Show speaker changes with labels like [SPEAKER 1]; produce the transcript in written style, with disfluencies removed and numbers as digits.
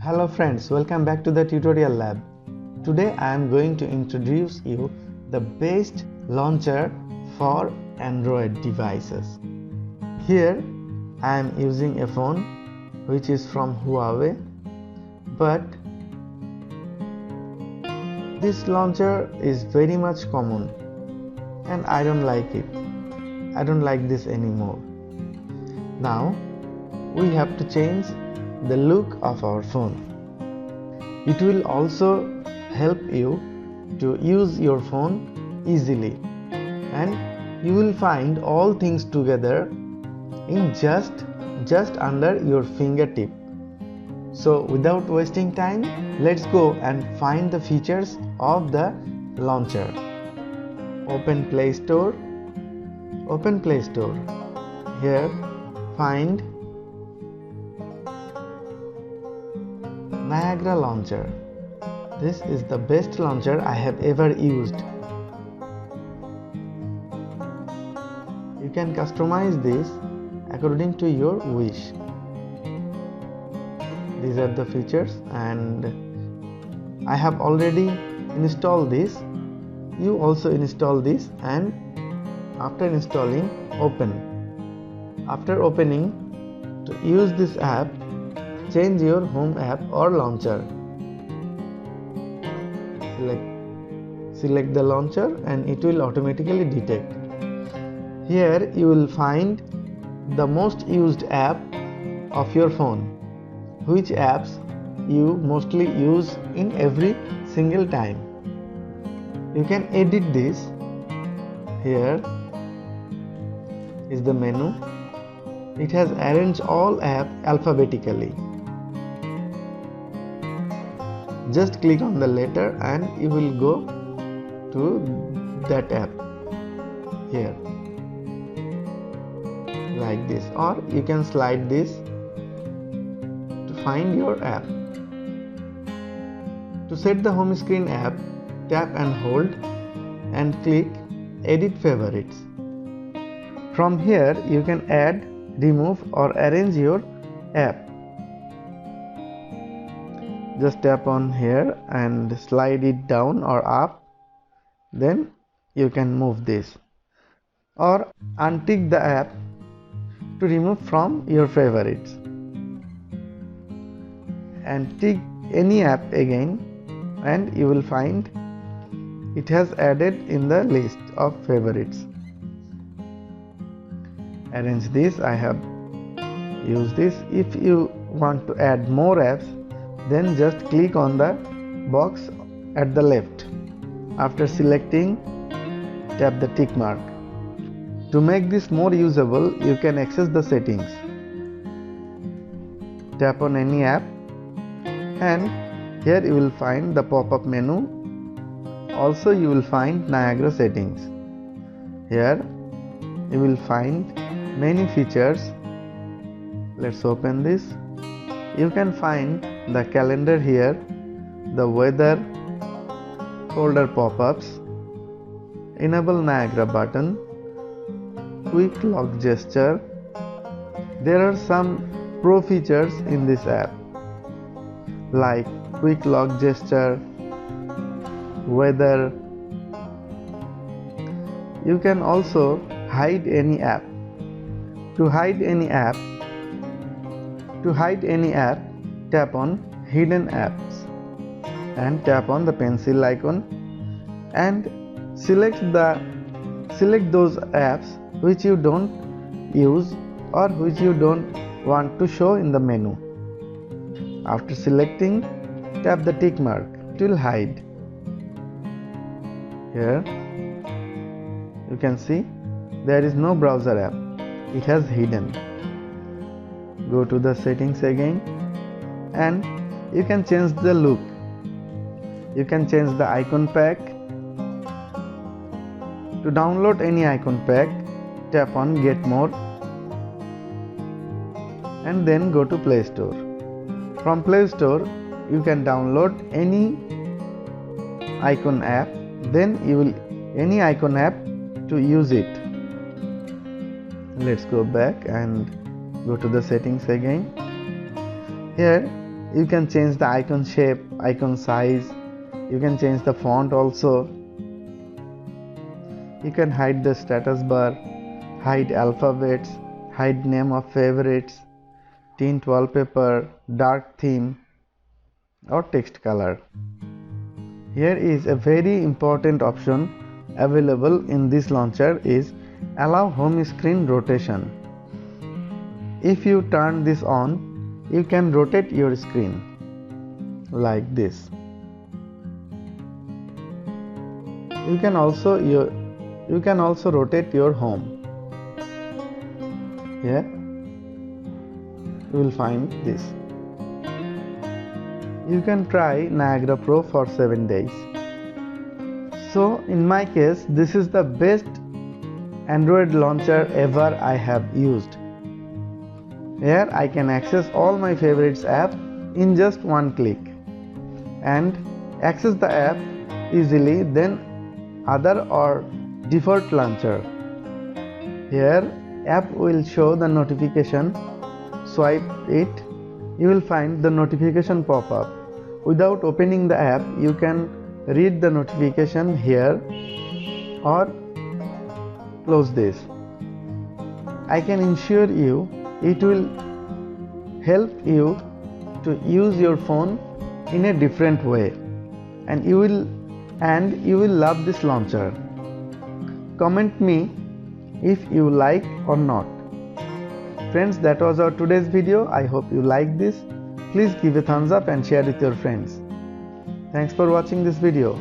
[SPEAKER 1] Hello friends, welcome back to the tutorial lab. Today I am going to introduce you the best launcher for Android devices. Here I am using a phone which is from Huawei, but this launcher is very much common and I don't like it. I don't like this anymore. Now we have to change the look of our phone. It will also help you to use your phone easily, and you will find all things together in just under your fingertip. So without wasting time, let's go and find the features of the launcher. Open Play Store. Here find Niagara launcher. This is the best launcher I have ever used. You can customize this according to your wish. These are the features, and I have already installed this. You also install this, and after installing, open. After opening, to use this app, change your home app or launcher. Select the launcher and it will automatically detect. Here you will find the most used app of your phone, which apps you mostly use in every single time. You can edit this. Here is the menu. It has arranged all apps alphabetically. Just click on the letter and you will go to that app here, like this, or you can slide this to find your app. To set the home screen app, tap and hold and click Edit Favorites. From here you can add, remove or arrange your app. Just tap on here and slide it down or up, then you can move this, or untick the app to remove from your favorites and tick any app again, and you will find it has added in the list of favorites. Arrange this. I have used this. If you want to add more apps, then just click on the box at the left. After selecting, tap the tick mark. To make this more usable, you can access the settings. Tap on any app, and here you will find the pop-up menu. Also you will find Niagara settings. Here you will find many features. Let's open this. You can find the calendar here, the weather, folder pop-ups, enable Niagara button, quick lock gesture. There are some pro features in this app like quick lock gesture, weather. You can also hide any app. To hide any app, tap on Hidden Apps and tap on the pencil icon and select those apps which you don't use or which you don't want to show in the menu. After selecting, tap the tick mark. It will hide. Here you can see there is no browser app. It has hidden. Go to the settings again, and you can change the look. You can change the icon pack. To download any icon pack, tap on Get More and then go to Play Store. From Play Store you can download any icon app, then you will any icon app to use it. Let's go back and go to the settings again. Here You can change the icon shape, icon size. You can change the font also. You can hide the status bar, hide alphabets, hide name of favorites, tint wallpaper, dark theme or text color. Here is a very important option available in this launcher is allow home screen rotation. If you turn this on, you can rotate your screen like this. You can also rotate your home. Here you will find this. You can try Niagara Pro for 7 days. So in my case, this is the best Android launcher ever I have used. Here I can access all my favorites app in just one click and access the app easily than other or default launcher. Here app will show the notification. Swipe it, you will find the notification pop up. Without opening the app, you can read the notification here or close this. I can assure you it will help you to use your phone in a different way, and you will love this launcher. Comment me if you like or not. Friends, that was our today's video. I hope you like this. Please give a thumbs up and share with your friends. Thanks for watching this video.